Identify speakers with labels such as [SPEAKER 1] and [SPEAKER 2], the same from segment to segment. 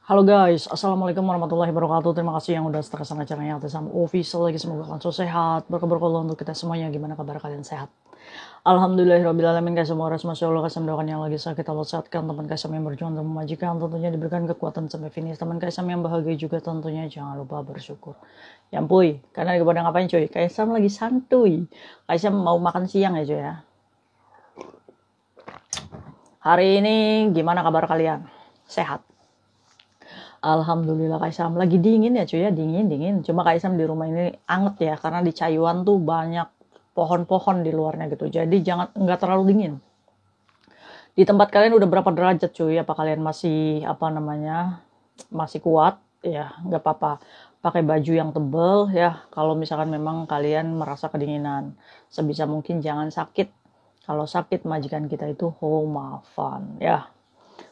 [SPEAKER 1] Halo guys, Assalamualaikum warahmatullahi wabarakatuh. Terima kasih yang udah setia sama channelnya Altisam Official lagi. Semoga kalian selalu sehat, berkah untuk kita semuanya. Gimana kabar kalian, sehat? Alhamdulillahirrahmanirrahim. Guys, semua ras masya Allah. Kasih doakan yang lagi sakit Allah sehatkan. Teman kasam yang berjuang dan memajikan tentunya diberikan kekuatan sampai finish. Teman kasam yang bahagia juga tentunya jangan lupa bersyukur. Ya ampun, karena lagi pada ngapain cuy? Kaisam lagi santuy. Kaisam mau makan siang ya cuy ya. Hari ini gimana kabar kalian? Sehat? Alhamdulillah Kaisam lagi dingin ya cuy ya, dingin. Cuma Kaisam di rumah ini anget ya, karena di Cayuan tuh banyak pohon-pohon di luarnya gitu. Jadi nggak terlalu dingin. Di tempat kalian udah berapa derajat cuy? Apa kalian masih masih kuat? Ya nggak apa-apa. Pakai baju yang tebel ya. Kalau misalkan memang kalian merasa kedinginan, sebisa mungkin jangan sakit. Kalau sakit majikan kita itu homafan ya.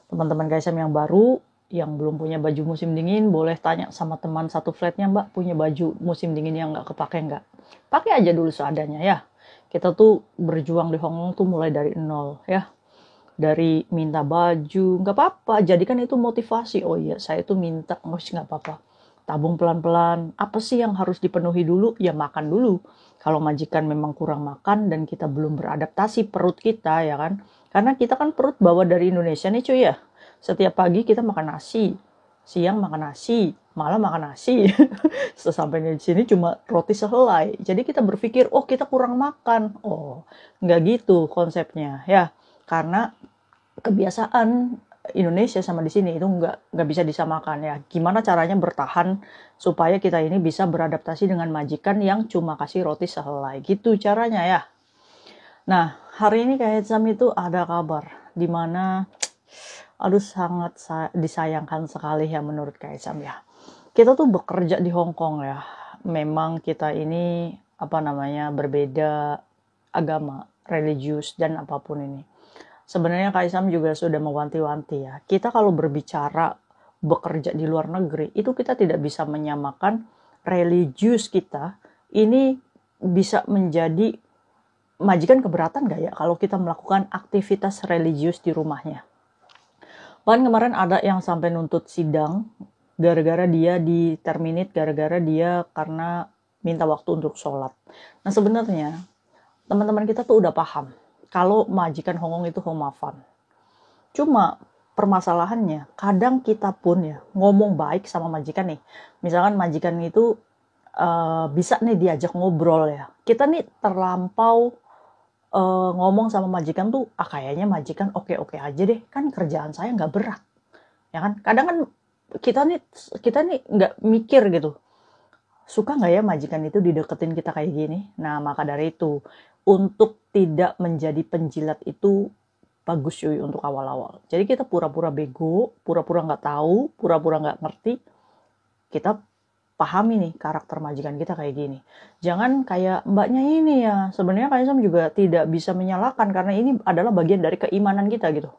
[SPEAKER 1] Teman-teman Kaisam yang baru, yang belum punya baju musim dingin, boleh tanya sama teman satu flatnya, Mbak, punya baju musim dingin yang nggak kepake nggak? Pakai aja dulu seadanya ya. Kita tuh berjuang di Hong Kong tuh mulai dari nol ya. Dari minta baju, nggak apa-apa. Jadikan itu motivasi. Oh iya, saya tuh minta, nggak apa-apa. Tabung pelan-pelan. Apa sih yang harus dipenuhi dulu? Ya makan dulu. Kalau majikan memang kurang makan dan kita belum beradaptasi perut kita ya kan. Karena kita kan perut bawa dari Indonesia nih cuy ya. Setiap pagi kita makan nasi, siang makan nasi, malam makan nasi. Sesampainya di sini cuma roti sehelai. Jadi kita berpikir, oh kita kurang makan. Oh, nggak gitu konsepnya ya. Karena kebiasaan Indonesia sama di sini itu nggak bisa disamakan ya. Gimana caranya bertahan supaya kita ini bisa beradaptasi dengan majikan yang cuma kasih roti sehelai gitu caranya ya. Nah, hari ini kayak Sam itu ada kabar di mana aduh sangat disayangkan sekali ya menurut Kaisam ya. Kita tuh bekerja di Hong Kong ya. Memang kita ini berbeda agama, religius dan apapun ini. Sebenarnya Kaisam juga sudah mewanti-wanti ya. Kita kalau berbicara bekerja di luar negeri, itu kita tidak bisa menyamakan religius kita ini bisa menjadi majikan keberatan gak ya kalau kita melakukan aktivitas religius di rumahnya. Bahkan kemarin ada yang sampai nuntut sidang gara-gara dia di-terminate, gara-gara dia karena minta waktu untuk sholat. Nah sebenarnya teman-teman kita tuh udah paham kalau majikan Hong Kong itu homafan. Cuma permasalahannya kadang kita pun ya ngomong baik sama majikan nih. Misalkan majikan itu bisa nih diajak ngobrol ya. Kita nih terlampau ngomong sama majikan tuh kayaknya majikan oke-oke aja deh, kan kerjaan saya nggak berat ya kan. Kadang kan kita nih nggak mikir gitu, suka nggak ya majikan itu dideketin kita kayak gini. Nah maka dari itu untuk tidak menjadi penjilat itu bagus cuy untuk awal-awal. Jadi kita pura-pura bego, pura-pura nggak tahu, pura-pura nggak ngerti. Kita pahami nih karakter majikan kita kayak gini. Jangan kayak mbaknya ini ya. Sebenarnya Kaisam juga tidak bisa menyalahkan karena ini adalah bagian dari keimanan kita gitu.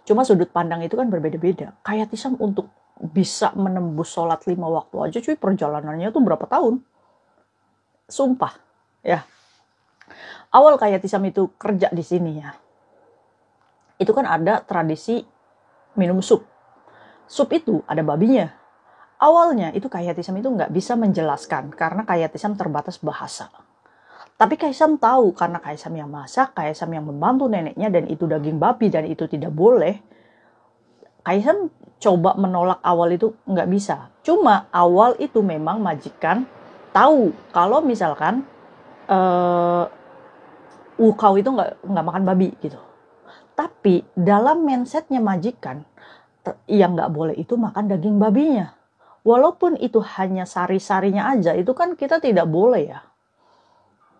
[SPEAKER 1] Cuma sudut pandang itu kan berbeda-beda. Kayak Tisam untuk bisa menembus sholat 5 waktu aja cuy, perjalanannya tuh berapa tahun. Sumpah ya. Awal kayak Tisam itu kerja di sini ya. Itu kan ada tradisi minum sup. Sup itu ada babinya. Awalnya itu Kayatisam itu nggak bisa menjelaskan karena Kayatisam terbatas bahasa. Tapi Kaisam tahu karena Kaisam yang masak, Kaisam yang membantu neneknya dan itu daging babi dan itu tidak boleh. Kaisam coba menolak awal itu nggak bisa. Cuma awal itu memang majikan tahu kalau misalkan kau itu nggak makan babi gitu. Tapi dalam mindsetnya majikan yang nggak boleh itu makan daging babinya. Walaupun itu hanya sari-sarinya aja, itu kan kita tidak boleh ya.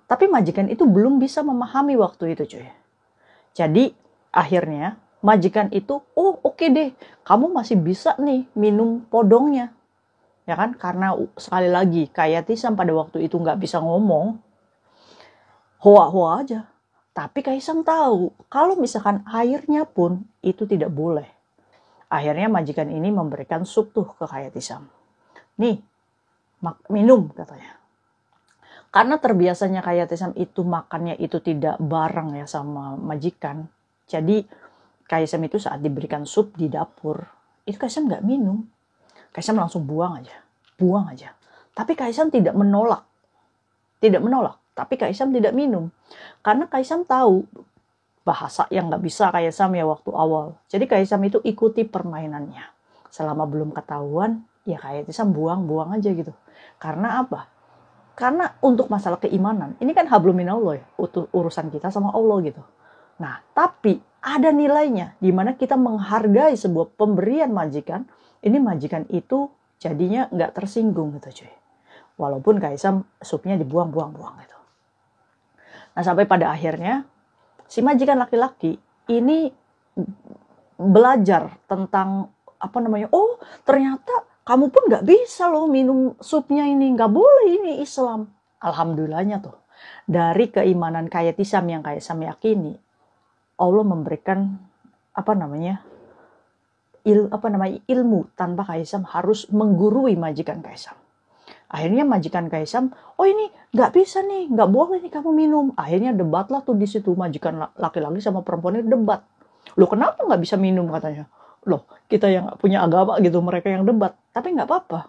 [SPEAKER 1] Tapi majikan itu belum bisa memahami waktu itu cuy. Jadi akhirnya majikan itu, oh oke deh, kamu masih bisa nih minum podongnya. Ya kan, karena sekali lagi kayak Tisam pada waktu itu nggak bisa ngomong, hoa-hoa aja. Tapi Kaisang tahu, kalau misalkan airnya pun itu tidak boleh. Akhirnya majikan ini memberikan sup tuh ke Kayatisam. Nih, minum katanya. Karena terbiasanya Kayatisam itu makannya itu tidak bareng ya sama majikan. Jadi Kayatisam itu saat diberikan sup di dapur, itu Kaisam nggak minum. Kaisam langsung buang aja. Tapi Kaisam tidak menolak, tapi Kaisam tidak minum. Karena Kaisam tahu bahasa yang nggak bisa Kaisam ya waktu awal. Jadi Kaisam itu ikuti permainannya. Selama belum ketahuan, ya Kaisam buang aja gitu. Karena apa? Karena untuk masalah keimanan, ini kan hablum minallah ya, urusan kita sama Allah gitu. Nah, tapi ada nilainya, di mana kita menghargai sebuah pemberian majikan, ini majikan itu jadinya nggak tersinggung gitu cuy. Walaupun Kaisam supnya dibuang-buang gitu. Nah, sampai pada akhirnya, si majikan laki-laki ini belajar tentang oh ternyata kamu pun nggak bisa loh minum supnya ini, nggak boleh, ini Islam. Alhamdulillahnya tuh, dari keimanan Kayatisam yang Kaisam yakini, Allah memberikan ilmu tanpa Kaisam harus menggurui majikan Kaisam. Akhirnya majikan Kaisam, oh ini nggak bisa nih, nggak boleh nih kamu minum. Akhirnya debatlah tuh di situ, majikan laki-laki sama perempuan ini debat. Loh kenapa nggak bisa minum katanya? Loh kita yang nggak punya agama gitu, mereka yang debat. Tapi nggak apa-apa.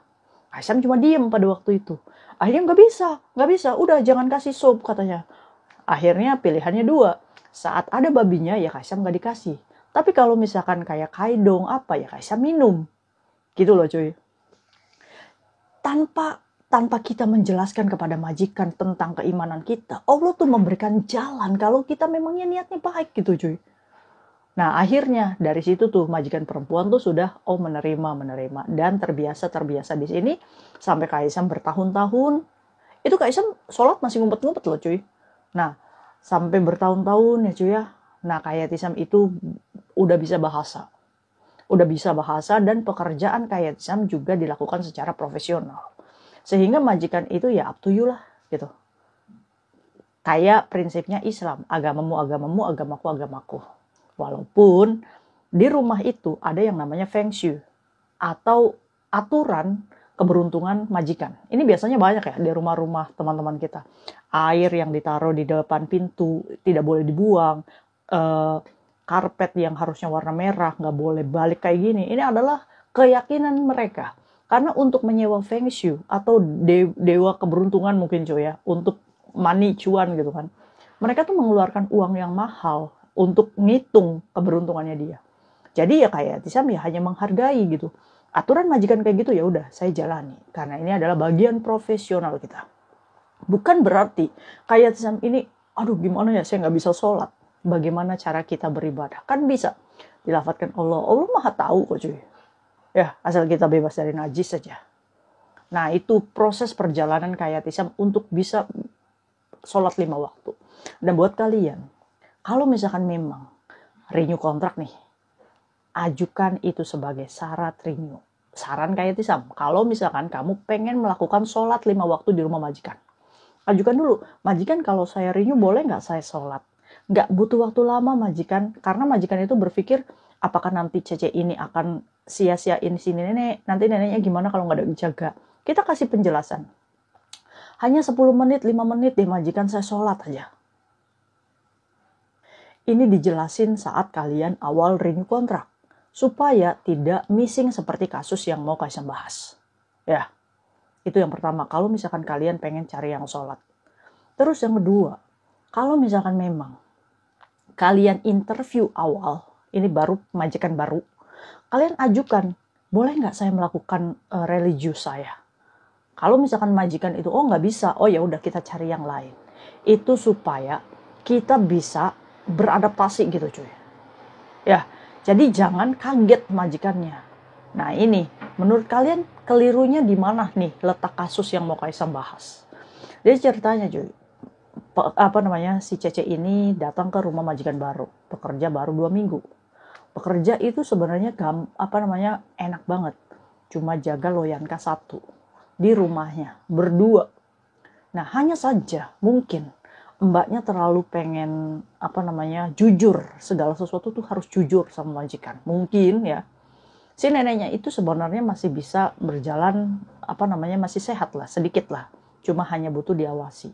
[SPEAKER 1] Kaisam cuma diem pada waktu itu. Akhirnya nggak bisa, udah jangan kasih sup katanya. Akhirnya pilihannya dua. Saat ada babinya ya Kaisam nggak dikasih. Tapi kalau misalkan kayak kaidong ya Kaisam minum. Gitu loh cuy. Tanpa kita menjelaskan kepada majikan tentang keimanan kita, Allah tuh memberikan jalan kalau kita memangnya niatnya baik gitu cuy. Nah akhirnya dari situ tuh majikan perempuan tuh sudah menerima dan terbiasa di sini sampai Kaisam bertahun-tahun. Itu Kaisam sholat masih ngumpet-ngumpet loh cuy. Nah sampai bertahun-tahun ya cuy ya. Nah Kayatisam itu udah bisa bahasa dan pekerjaan Kayatisam juga dilakukan secara profesional. Sehingga majikan itu ya up to you lah gitu. Kayak prinsipnya Islam, agamamu, agamaku. Walaupun di rumah itu ada yang namanya feng shui atau aturan keberuntungan majikan. Ini biasanya banyak ya di rumah-rumah teman-teman kita. Air yang ditaruh di depan pintu tidak boleh dibuang. Karpet yang harusnya warna merah nggak boleh balik kayak gini. Ini adalah keyakinan mereka. Karena untuk menyewa feng shui atau dewa keberuntungan mungkin cuy ya, untuk money cuan gitu kan. Mereka tuh mengeluarkan uang yang mahal untuk ngitung keberuntungannya dia. Jadi ya Kayatisam ya hanya menghargai gitu. Aturan majikan kayak gitu ya udah saya jalani karena ini adalah bagian profesional kita. Bukan berarti Kayatisam ini aduh gimana ya saya nggak bisa sholat. Bagaimana cara kita beribadah? Kan bisa dilafadzkan Allah Maha tahu kok cuy. Ya asal kita bebas dari najis saja. Nah itu proses perjalanan Kayatisam untuk bisa sholat 5 waktu. Dan buat kalian, kalau misalkan memang renew kontrak nih, ajukan itu sebagai syarat renew. Saran Kayatisam, kalau misalkan kamu pengen melakukan sholat 5 waktu di rumah majikan, ajukan dulu, majikan kalau saya renew boleh nggak saya sholat? Nggak butuh waktu lama majikan, karena majikan itu berpikir, apakah nanti Cece ini akan sia-siain si nenek, nanti neneknya gimana kalau nggak ada dijaga. Kita kasih penjelasan. Hanya 10 menit, 5 menit deh majikan saya sholat aja. Ini dijelasin saat kalian awal renew kontrak. Supaya tidak missing seperti kasus yang mau Kaisam bahas. Ya, itu yang pertama. Kalau misalkan kalian pengen cari yang sholat. Terus yang kedua, kalau misalkan memang kalian interview awal, ini baru majikan baru, kalian ajukan, boleh nggak saya melakukan religius saya? Kalau misalkan majikan itu, nggak bisa, ya udah kita cari yang lain. Itu supaya kita bisa beradaptasi gitu cuy. Ya, jadi jangan kaget majikannya. Nah ini, menurut kalian kelirunya di mana nih letak kasus yang mau Kaisam bahas? Jadi ceritanya cuy, si Cece ini datang ke rumah majikan baru, pekerja baru 2 minggu. Pekerja itu sebenarnya enak banget, cuma jaga loyanka 1 di rumahnya berdua. Nah hanya saja mungkin mbaknya terlalu pengen jujur, segala sesuatu tuh harus jujur sama majikan. Mungkin ya si neneknya itu sebenarnya masih bisa berjalan masih sehat lah, sedikit lah, cuma hanya butuh diawasi.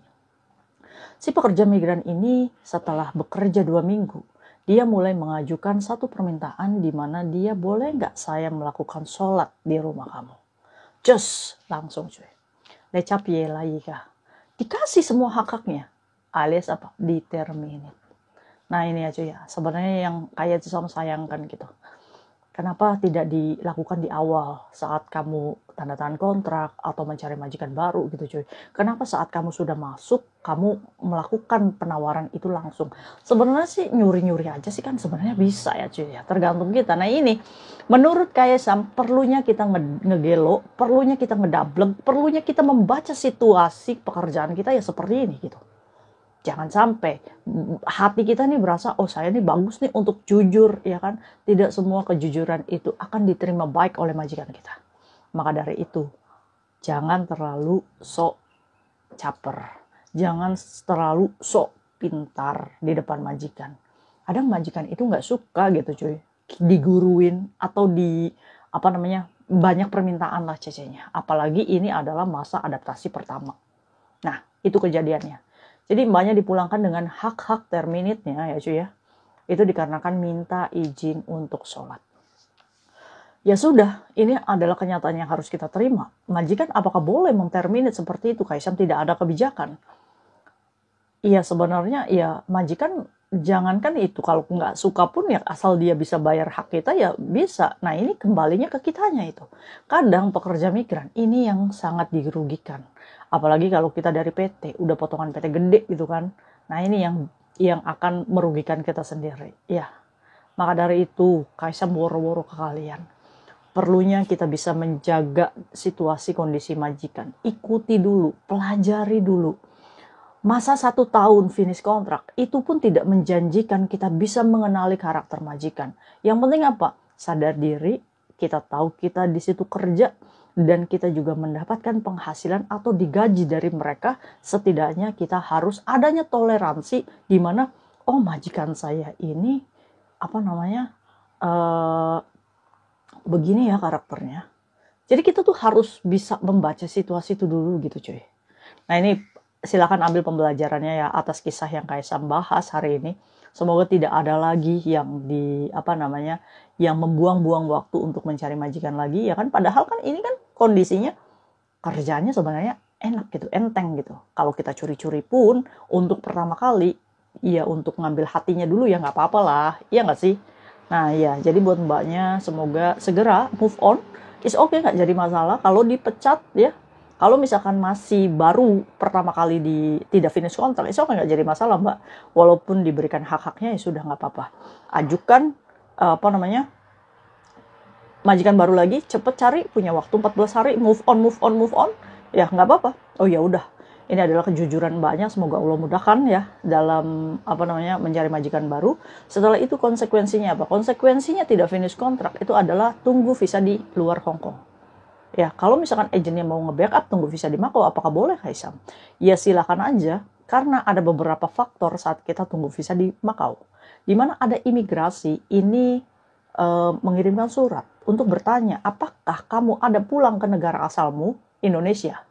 [SPEAKER 1] Si pekerja migran ini setelah bekerja 2 minggu, dia mulai mengajukan satu permintaan di mana dia boleh nggak saya melakukan sholat di rumah kamu. Just langsung cuy. Lecap ye lagi kah. Dikasih semua hak-haknya. Alias apa? Diterminate. Nah ini ya cuy ya. Sebenarnya yang kayak itu sama sayangkan gitu. Kenapa tidak dilakukan di awal saat kamu tanda tangan kontrak atau mencari majikan baru gitu cuy. Kenapa saat kamu sudah masuk, kamu melakukan penawaran itu langsung. Sebenarnya sih nyuri-nyuri aja sih kan sebenarnya bisa ya cuy ya. Tergantung kita. Nah ini, menurut Kaisang perlunya kita ngegelo, perlunya kita ngedablek, perlunya kita membaca situasi pekerjaan kita ya seperti ini gitu. Jangan sampai hati kita nih berasa, oh saya nih bagus nih untuk jujur, ya kan. Tidak semua kejujuran itu akan diterima baik oleh majikan kita. Maka dari itu, jangan terlalu sok caper. Jangan terlalu sok pintar di depan majikan. Ada majikan itu nggak suka gitu cuy. Diguruin atau banyak permintaan lah cecenya. Apalagi ini adalah masa adaptasi pertama. Nah, itu kejadiannya. Jadi mbaknya dipulangkan dengan hak-hak terminate-nya ya cuy ya. Itu dikarenakan minta izin untuk sholat. Ya sudah, ini adalah kenyataan yang harus kita terima. Majikan apakah boleh menterminate seperti itu? Kaisang tidak ada kebijakan. Iya sebenarnya ya majikan jangankan itu. Kalau nggak suka pun ya asal dia bisa bayar hak kita ya bisa. Nah ini kembalinya ke kitanya itu. Kadang pekerja migran ini yang sangat dirugikan. Apalagi kalau kita dari PT, udah potongan PT gede gitu kan. Nah ini yang akan merugikan kita sendiri. Ya, maka dari itu Kaisang woro-woro ke kalian. Perlunya kita bisa menjaga situasi kondisi majikan. Ikuti dulu, pelajari dulu. Masa 1 tahun finish kontrak, itu pun tidak menjanjikan kita bisa mengenali karakter majikan. Yang penting apa? Sadar diri, kita tahu kita di situ kerja, dan kita juga mendapatkan penghasilan atau digaji dari mereka, setidaknya kita harus adanya toleransi di mana oh majikan saya ini begini ya karakternya. Jadi kita tuh harus bisa membaca situasi itu dulu gitu cuy. Nah ini silakan ambil pembelajarannya ya atas kisah yang Kaisang bahas hari ini. Semoga tidak ada lagi yang yang membuang-buang waktu untuk mencari majikan lagi ya kan. Padahal kan ini kan kondisinya kerjanya sebenarnya enak gitu, enteng gitu. Kalau kita curi-curi pun untuk pertama kali ya untuk ngambil hatinya dulu ya nggak apa-apa lah, iya nggak sih? Nah ya jadi buat mbaknya semoga segera move on. Is okay, nggak jadi masalah kalau dipecat ya. Kalau misalkan masih baru pertama kali tidak finish kontrak, itu nggak jadi masalah mbak. Walaupun diberikan hak-haknya ya sudah nggak apa-apa. Ajukan majikan baru lagi, cepet cari, punya waktu 14 hari, move on. Ya nggak apa-apa. Oh ya udah. Ini adalah kejujuran mbaknya. Semoga Allah mudahkan ya dalam mencari majikan baru. Setelah itu konsekuensinya apa? Konsekuensinya tidak finish kontrak itu adalah tunggu visa di luar Hong Kong. Ya, kalau misalkan agennya mau nge-backup tunggu visa di Makau, apakah boleh Kaisang? Ya silakan aja, karena ada beberapa faktor saat kita tunggu visa di Makau. Di mana ada imigrasi, ini mengirimkan surat untuk bertanya, apakah kamu ada pulang ke negara asalmu, Indonesia?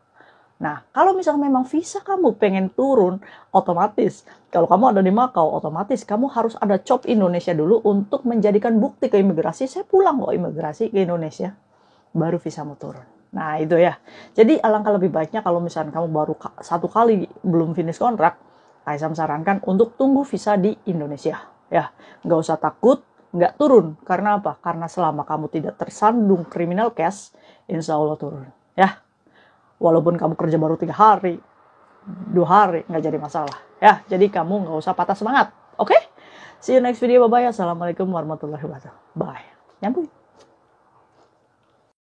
[SPEAKER 1] Nah, kalau misalkan memang visa kamu pengen turun, otomatis, kalau kamu ada di Makau, otomatis kamu harus ada COP Indonesia dulu untuk menjadikan bukti ke imigrasi, saya pulang kok imigrasi ke Indonesia. Baru visamu turun. Nah itu ya. Jadi alangkah lebih baiknya kalau misalnya kamu baru 1 kali belum finish kontrak, Kaisang sarankan untuk tunggu visa di Indonesia. Ya, nggak usah takut, nggak turun. Karena apa? Karena selama kamu tidak tersandung criminal case, insya Allah turun. Ya, walaupun kamu kerja baru 3 hari, 2 hari, nggak jadi masalah. Ya, jadi kamu nggak usah patah semangat. Oke? See you next video. Bye-bye. Assalamualaikum warahmatullahi wabarakatuh. Bye. Nyambung.